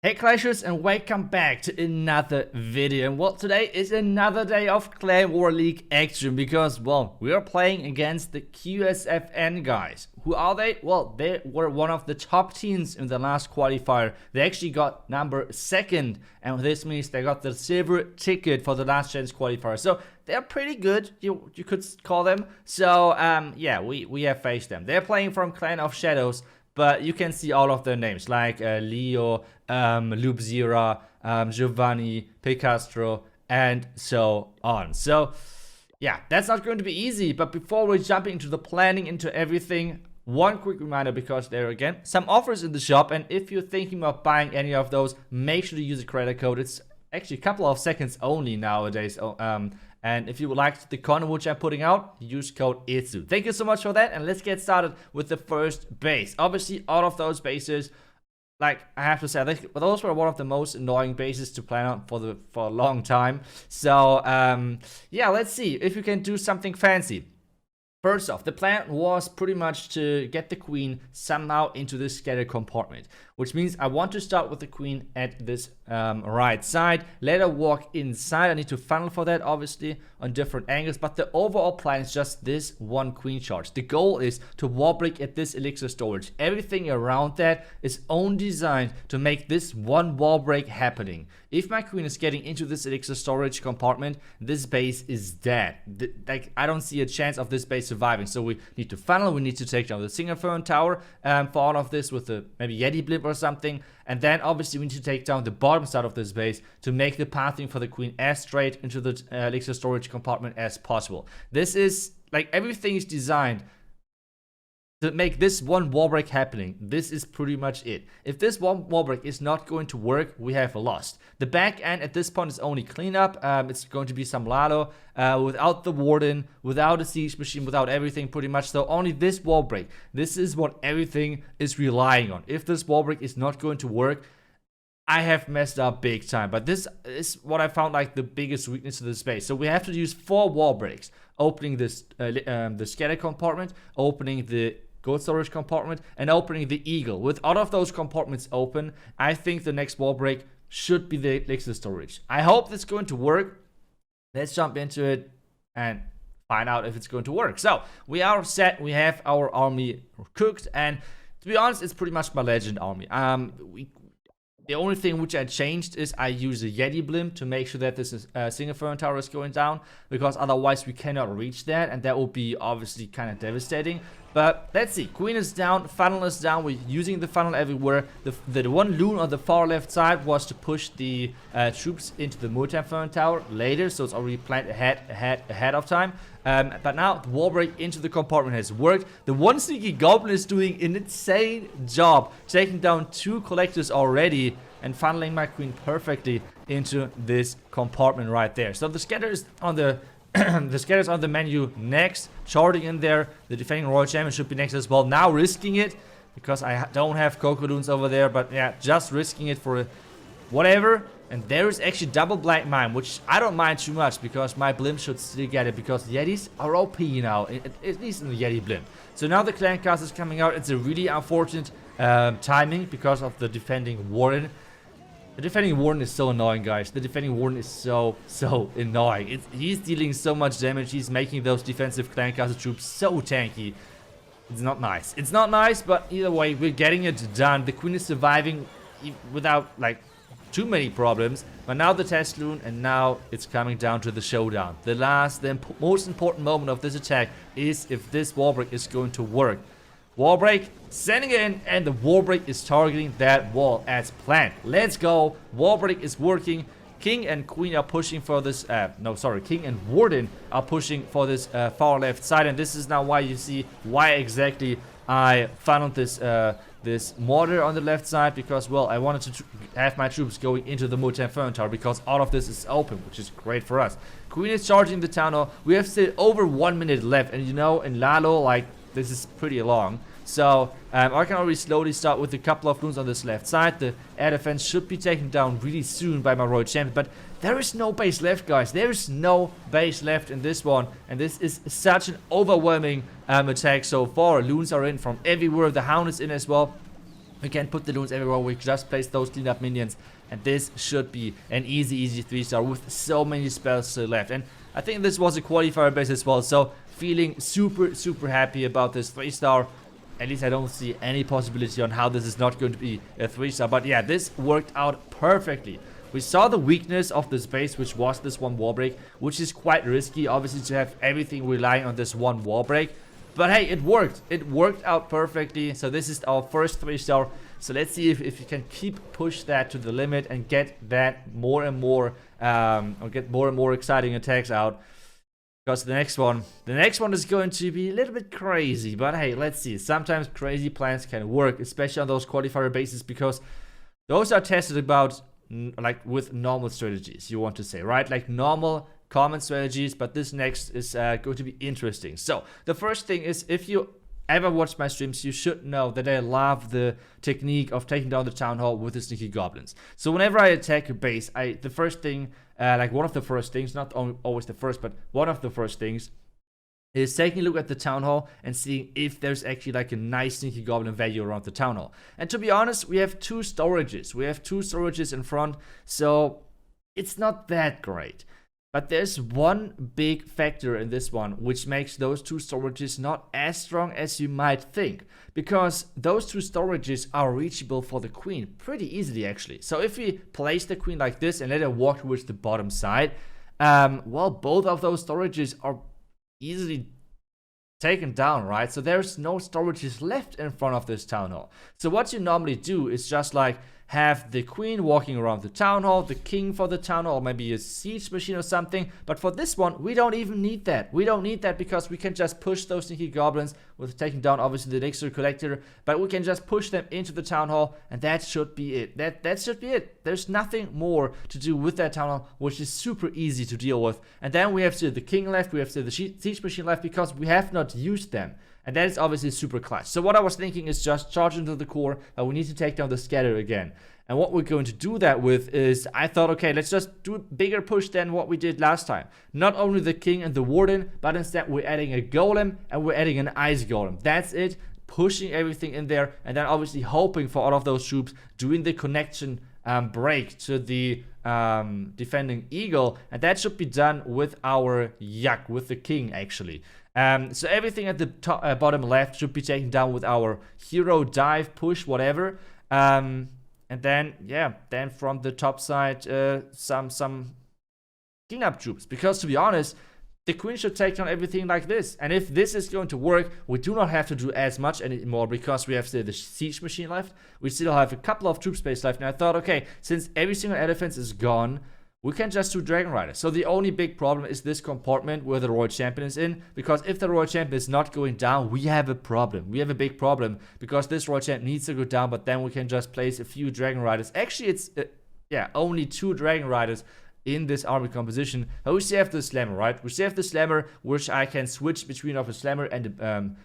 Hey Clashers, and welcome back to another video. And well, today is another day of Clan War League action because, well, we are playing against the QSFN guys. Who are they? Well, they were one of the top teams in the last qualifier. They actually got number 2nd, and this means they got the silver ticket for the last chance qualifier. So they're pretty good, you could call them. So yeah, we have faced them. They're playing from Clan of Shadows. But you can see all of their names, like Leo, Lubzira, Giovanni, Picastro, and so on. So, yeah, that's not going to be easy. But before we jump into the planning, into everything, one quick reminder, because there are, again, some offers in the shop. And if you're thinking of buying any of those, make sure to use a credit code. It's actually a couple of seconds only nowadays. And if you would like the content which I'm putting out, use code ITSU. Thank you so much for that, and let's get started with the first base. Obviously, all of those bases, like I have to say, those were one of the most annoying bases to plan on for a long time. So yeah, let's see if you can do something fancy. First off, the plan was pretty much to get the queen somehow into this scattered compartment, which means I want to start with the queen at this right side, let her walk inside. I need to funnel for that, obviously, on different angles, but the overall plan is just this one queen charge. The goal is to wall break at this elixir storage. Everything around that is only designed to make this one wall break happening. If my queen is getting into this elixir storage compartment, this base is dead. Like, I don't see a chance of this base surviving. So we need to funnel, we need to take down the single phone tower for all of this with a maybe Yeti blimp or something. And then obviously we need to take down the bottom side of this base to make the pathing for the queen as straight into the elixir storage compartment as possible. This is, like, everything is designed to make this one wall break happening. This is pretty much it. If this one wall break is not going to work, we have lost. The back end at this point is only cleanup. It's going to be some Lalo without the warden, without a siege machine, without everything pretty much. So only this wall break. This is what everything is relying on. If this wall break is not going to work, I have messed up big time. But this is what I found like the biggest weakness of this space. So we have to use 4 wall breaks. Opening this the scatter compartment, opening the gold storage compartment, and opening the eagle. With all of those compartments open, I think the next wall break should be the elixir storage. I hope it's going to work. Let's jump into it and find out if it's going to work. So we are set. We have our army cooked, and to be honest, it's pretty much my legend army. The only thing which I changed is I use a Yeti blimp to make sure that this is, single phone tower is going down, because otherwise we cannot reach that, and that will be obviously kind of devastating. But let's see, queen is down, funnel is down, we're using the funnel everywhere. The one loon on the far left side was to push the troops into the multi-phone tower later, so it's already planned ahead of time. But now the wall break into the compartment has worked. The one sneaky goblin is doing an insane job, taking down 2 collectors already and funneling my queen perfectly into this compartment right there. So the scatter is on the the scatter's on the menu next, charging in there. The defending royal champion should be next as well. Now risking it because I don't have Cocodoons over there, but yeah, just risking it for whatever. And there is actually double black mine, which I don't mind too much because my blimp should still get it, because Yetis are OP now, at least in the Yeti blimp. So now the clan cast is coming out. It's a really unfortunate timing because of the defending warden. The defending warden is so annoying, guys. The defending warden is so annoying. He's dealing so much damage. He's making those defensive clan castle troops so tanky. It's not nice. It's not nice, but either way, we're getting it done. The queen is surviving without, like, too many problems. But now the test loon, and now it's coming down to the showdown. The most important moment of this attack is if this wall break is going to work. Wall break, sending it in, and the wall break is targeting that wall as planned. Let's go. Wall break is working. King and queen are pushing for this, king and warden are pushing for this far left side. And this is now why you see why exactly I funneled this mortar on the left side, because, well, I wanted to have my troops going into the multi-phone tower because all of this is open, which is great for us. Queen is charging the town hall. We have still over 1 minute left, and you know, in Lalo, like, this is pretty long. So I can already slowly start with a couple of loons on this left side. The air defense should be taken down really soon by my royal champion, but there is no base left, guys. There is no base left in this one, and this is such an overwhelming attack so far. Loons are in from everywhere. The hound is in as well. We can put the loons everywhere. We just place those cleanup minions. And this should be an easy 3-star with so many spells still left. And I think this was a qualifier base as well. So feeling super happy about this 3-star. At least I don't see any possibility on how this is not going to be a 3-star. But yeah, this worked out perfectly. We saw the weakness of this base, which was this one wall break, which is quite risky, obviously, to have everything relying on this one wall break. But hey, it worked. It worked out perfectly. So this is our first 3-star. So let's see if you can push that to the limit and get that more and more, or get more and more exciting attacks out. Because the next one is going to be a little bit crazy. But hey, let's see. Sometimes crazy plans can work, especially on those qualifier bases, because those are tested about like with normal strategies, you want to say, right? Like normal common strategies, but this next is going to be interesting. So the first thing is, if you ever watch my streams, you should know that I love the technique of taking down the town hall with the sneaky goblins. So whenever I attack a base, the first thing, like one of the first things, not always the first, but one of the first things is taking a look at the town hall and seeing if there's actually like a nice sneaky goblin value around the town hall. And to be honest, we have two storages. We have two storages in front, so it's not that great. But there's one big factor in this one which makes those two storages not as strong as you might think. Because those two storages are reachable for the queen pretty easily, actually. So if we place the queen like this and let her walk towards the bottom side, well, both of those storages are easily taken down, right? So there's no storages left in front of this town hall. So what you normally do is just like have the queen walking around the town hall, the king for the town hall, or maybe a siege machine or something. But for this one, we don't even need that. We don't need that because we can just push those sneaky goblins with taking down obviously the elixir collector, but we can just push them into the town hall, and that should be it. That should be it. There's nothing more to do with that town hall, which is super easy to deal with. And then we have still the king left, we have still the siege machine left, because we have not used them. And that is obviously super clutch. So what I was thinking is just charge into the core, and we need to take down the scatter again. And what we're going to do that with is, I thought, okay, let's just do a bigger push than what we did last time. Not only the king and the warden, but instead we're adding a golem and we're adding an ice golem. That's it. Pushing everything in there, and then obviously hoping for all of those troops doing the connection break to the defending eagle, and that should be done with our yak, with the king actually. So everything at the top, bottom left should be taken down with our hero, dive, push, whatever. And then, yeah, then from the top side, some cleanup troops. Because to be honest, the queen should take down everything like this. And if this is going to work, we do not have to do as much anymore, because we have still the siege machine left. We still have a couple of troop space left. And I thought, okay, since every single elephant is gone, we can just do Dragonrider. So the only big problem is this compartment where the Royal Champion is in. Because if the Royal Champion is not going down, we have a problem. We have a big problem. Because this Royal Champion needs to go down, but then we can just place a few Dragonriders. Actually, it's, yeah, only 2 Dragonriders in this army composition. But we still have the Slammer, right? We still have the Slammer, which I can switch between of a Slammer and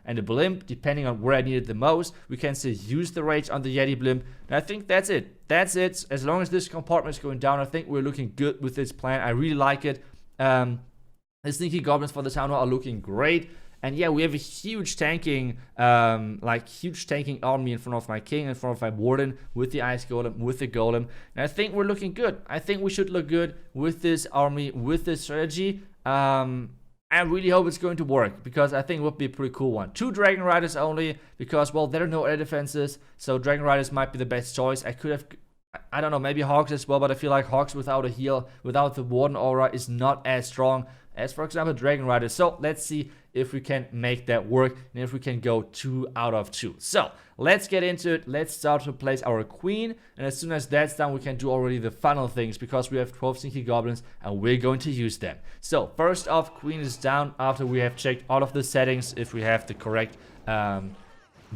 a Blimp, depending on where I need it the most. We can still use the Rage on the Yeti Blimp. And I think that's it. That's it. As long as this compartment is going down, I think we're looking good with this plan. I really like it. The sneaky goblins for the town hall are looking great. And yeah, we have a huge tanking, army in front of my king, in front of my warden, with the ice golem, with the golem. And I think we're looking good. I think we should look good with this army, with this strategy. I really hope it's going to work, because I think it would be a pretty cool one. 2 Dragon Riders only, because, well, there are no air defenses, so Dragon Riders might be the best choice. I could have, I don't know, maybe Hawks as well, but I feel like Hawks without a heal, without the Warden aura, is not as strong as, for example, Dragon Rider. So let's see if we can make that work, and if we can go 2 out of 2. So let's get into it. Let's start to place our queen, and as soon as that's done, we can do already the final things, because we have 12 sneaky goblins and we're going to use them. So first off, queen is down after we have checked all of the settings, if we have the correct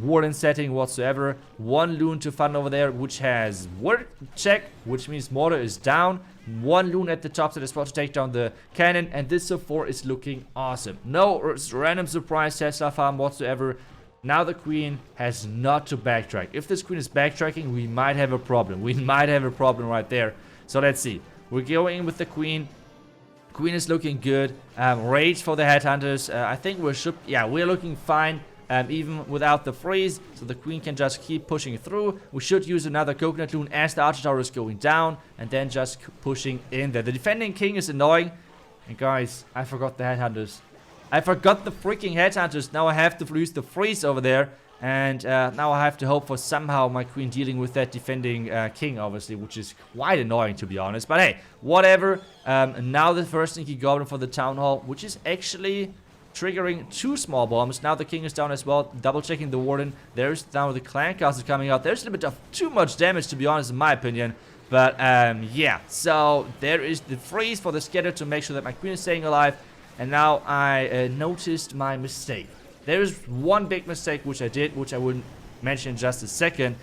warden setting whatsoever. 1 loon to fund over there, which has word check, which means mortar is down. 1 loon at the top that is supposed to take down the cannon, and this so far is looking awesome. No random surprise Tesla farm whatsoever. Now the queen has not to backtrack. If this queen is backtracking, we might have a problem. We might have a problem right there. So let's see. We're going in with the queen. Queen is looking good. Rage for the headhunters. I think we're looking fine. even without the freeze. So the queen can just keep pushing through. We should use another coconut loon as the archer tower is going down, and then just pushing in there. The defending king is annoying. And guys, I forgot the headhunters. I forgot the freaking headhunters. Now I have to use the freeze over there. And now I have to hope for somehow my queen dealing with that defending king, obviously, which is quite annoying, to be honest. But hey, whatever. Now the first sneaky goblin for the town hall, which is actually triggering 2 small bombs. Now the king is down as well, double checking the warden. There's now the clan castle coming out. There's a little bit of too much damage, to be honest, in my opinion. But yeah, so there is the freeze for the scatter to make sure that my queen is staying alive. And now I noticed my mistake. There is one big mistake which I did, which I will mention in just a second.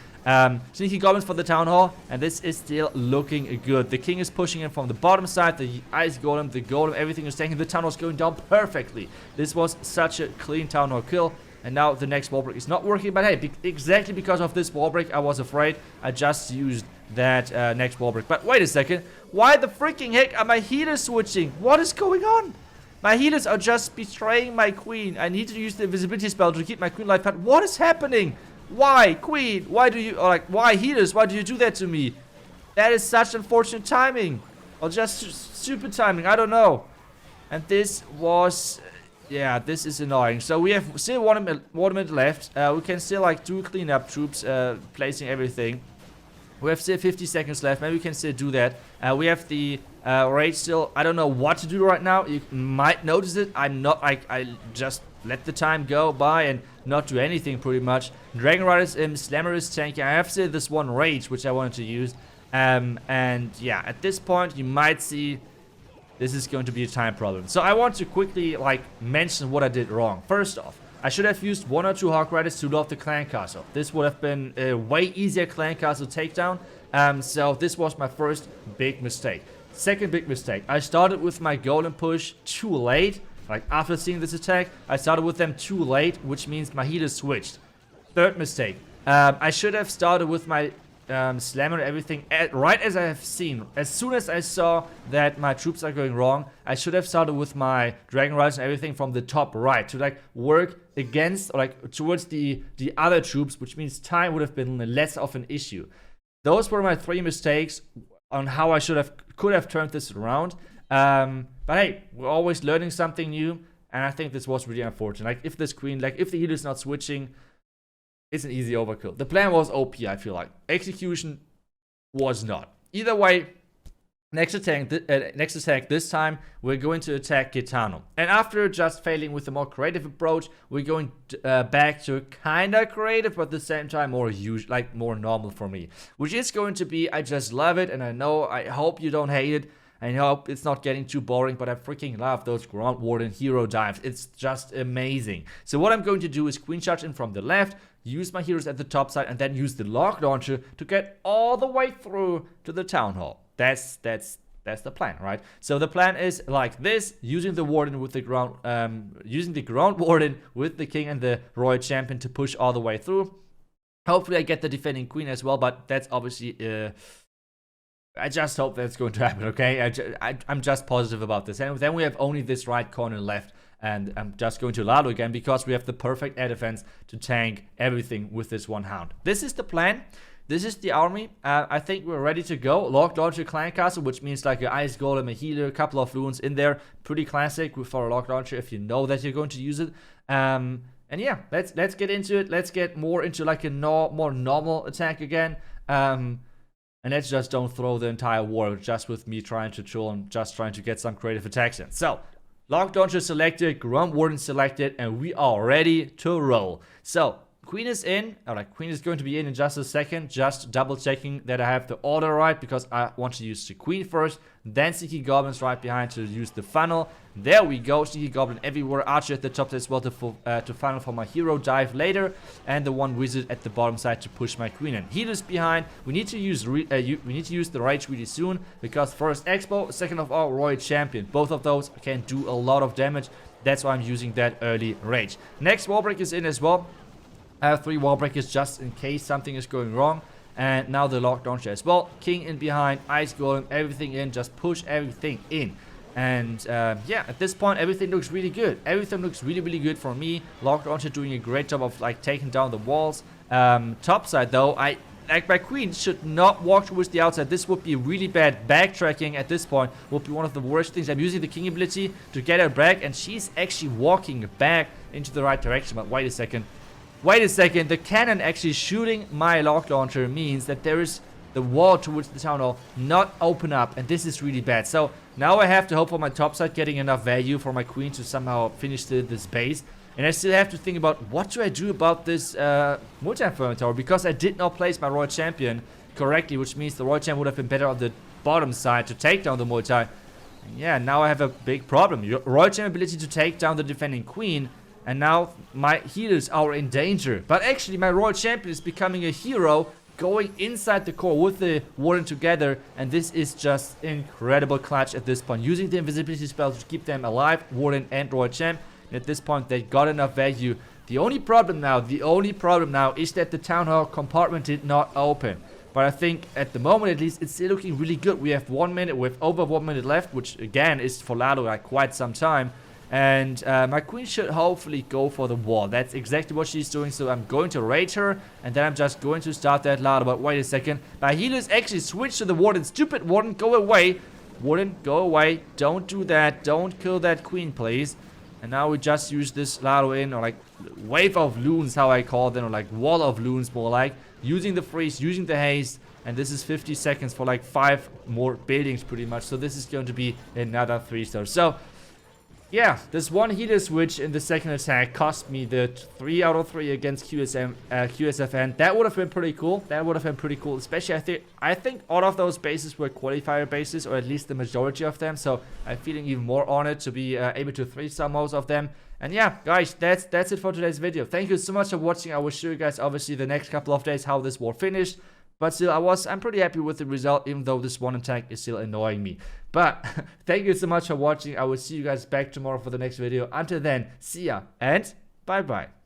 Sneaky goblins for the town hall, and this is still looking good. The king is pushing in from the bottom side, the ice golem, the golem, everything is taking. The town hall is going down perfectly. This was such a clean town hall kill. And now the next wall break is not working, but hey, exactly because of this wall break, I was afraid. I just used that next wall break. But wait a second, why the freaking heck are my healers switching? What is going on? My healers are just betraying my queen. I need to use the invisibility spell to keep my queen alive. But what is happening? Why, queen? Why do you, or like, why healers? Why do you do that to me? That is such unfortunate timing. Or just stupid timing. I don't know. And this was, yeah, this is annoying. So we have still 1 minute left. We can still like do cleanup troops, placing everything. We have still 50 seconds left. Maybe we can still do that. We have the raid still. I don't know what to do right now. You might notice it. I'm not. I just let the time go by and not do anything pretty much. Dragonrider's Slammer is tanking. I have still this one rage which I wanted to use. And yeah, at this point you might see this is going to be a time problem. So I want to quickly like mention what I did wrong. First off, I should have used 1 or 2 Hawk Riders to lock the clan castle. This would have been a way easier clan castle takedown. So this was my first big mistake. Second big mistake, I started with my golem push too late. Like after seeing this attack, I started with them too late, which means my healer switched. Third mistake, I should have started with my slammer and everything right as I have seen. As soon as I saw that my troops are going wrong, I should have started with my Dragonrider and everything from the top right to like work against or like towards the other troops, which means time would have been less of an issue. Those were my 3 mistakes on how I could have turned this around. But hey, we're always learning something new, and I think this was really unfortunate. Like if this queen, like if the healer's not switching, it's an easy overkill. The plan was OP, I feel like. Execution was not. Either way, next attack this time, we're going to attack Gitano. And after just failing with a more creative approach, we're going back to kinda creative, but at the same time more more normal for me. Which is going to be, I just love it, and I hope you don't hate it. I hope it's not getting too boring, but I freaking love those Ground Warden hero dives. It's just amazing. So what I'm going to do is queen charge in from the left, use my heroes at the top side, and then use the lock launcher to get all the way through to the town hall. That's the plan, right? So the plan is like this, using the warden with the ground, using the ground warden with the king and the royal champion to push all the way through. Hopefully I get the defending queen as well, but that's obviously I just hope that's going to happen, okay? I'm just positive about this. And then we have only this right corner left. And I'm just going to Lalo again because we have the perfect air defense to tank everything with this one hound. This is the plan. This is the army. I think we're ready to go. Lock launcher clan castle, which means like an ice golem, a healer, a couple of loons in there. Pretty classic for a lock launcher if you know that you're going to use it. And yeah, let's get into it. Let's get more into like a more normal attack again. And let's just don't throw the entire war just with me trying to troll and just trying to get some creative attacks in. So, lock launcher selected, Ground Warden selected, and we are ready to roll. So, queen is in, or like queen is going to be in just a second, just double checking that I have the order right because I want to use the queen first, then sneaky goblins right behind to use the funnel. There we go, sneaky goblin everywhere, archer at the top as well to funnel for my hero dive later, and the one wizard at the bottom side to push my queen in. Healers behind. We need to use the rage really soon because first expo, second of all royal champion. Both of those can do a lot of damage. That's why I'm using that early rage. Next wall break is in as well. I have 3 wall breakers just in case something is going wrong. And now the lock launcher as well. King in behind, ice golem, everything in. Just push everything in. And yeah, at this point, everything looks really good. Everything looks really, really good for me. Locked onto doing a great job of like taking down the walls. Top side though, like my queen should not walk towards the outside. This would be really bad. Backtracking at this point would be one of the worst things. I'm using the king ability to get her back, and she's actually walking back into the right direction. But wait a second. Wait a second. The cannon actually shooting my lock launcher means that there is the wall towards the town hall not open up, and this is really bad. So now I have to hope for my top side getting enough value for my queen to somehow finish this base. And I still have to think about what do I do about this multi-infernal tower, because I did not place my royal champion correctly, which means the royal champion would have been better on the bottom side to take down the multi. And yeah, now I have a big problem. Your royal champion ability to take down the defending queen, and now my healers are in danger. But actually my royal champion is becoming a hero, going inside the core with the warden together, and this is just incredible clutch at this point. Using the invisibility spell to keep them alive, warden and royal champ. At this point, they got enough value. The only problem now is that the town hall compartment did not open. But I think at the moment, at least, it's still looking really good. We have 1 minute, we have over 1 minute left, which again is for Lalo like quite some time. And my queen should hopefully go for the wall. That's exactly what she's doing. So I'm going to rage her, and then I'm just going to start that Lalo. But wait a second, my healers actually switched to the warden. Stupid warden, go away. Warden, go away. Don't do that. Don't kill that queen, please. And now we just use this Lalo in, or like wave of loons, how I call them, or like wall of loons more like. Using the freeze, using the haste, and this is 50 seconds for like 5 more buildings pretty much. So this is going to be another 3-star. So yeah, this one healer switch in the second attack cost me the 3 out of 3 against QSFN. That would have been pretty cool. That would have been pretty cool. Especially, I think all of those bases were qualifier bases, or at least the majority of them. So I'm feeling even more honored to be able to 3-star most of them. And yeah, guys, that's it for today's video. Thank you so much for watching. I will show you guys, obviously, the next couple of days how this war finished. But still, I'm pretty happy with the result, even though this one attack is still annoying me. But thank you so much for watching. I will see you guys back tomorrow for the next video. Until then, see ya and bye-bye.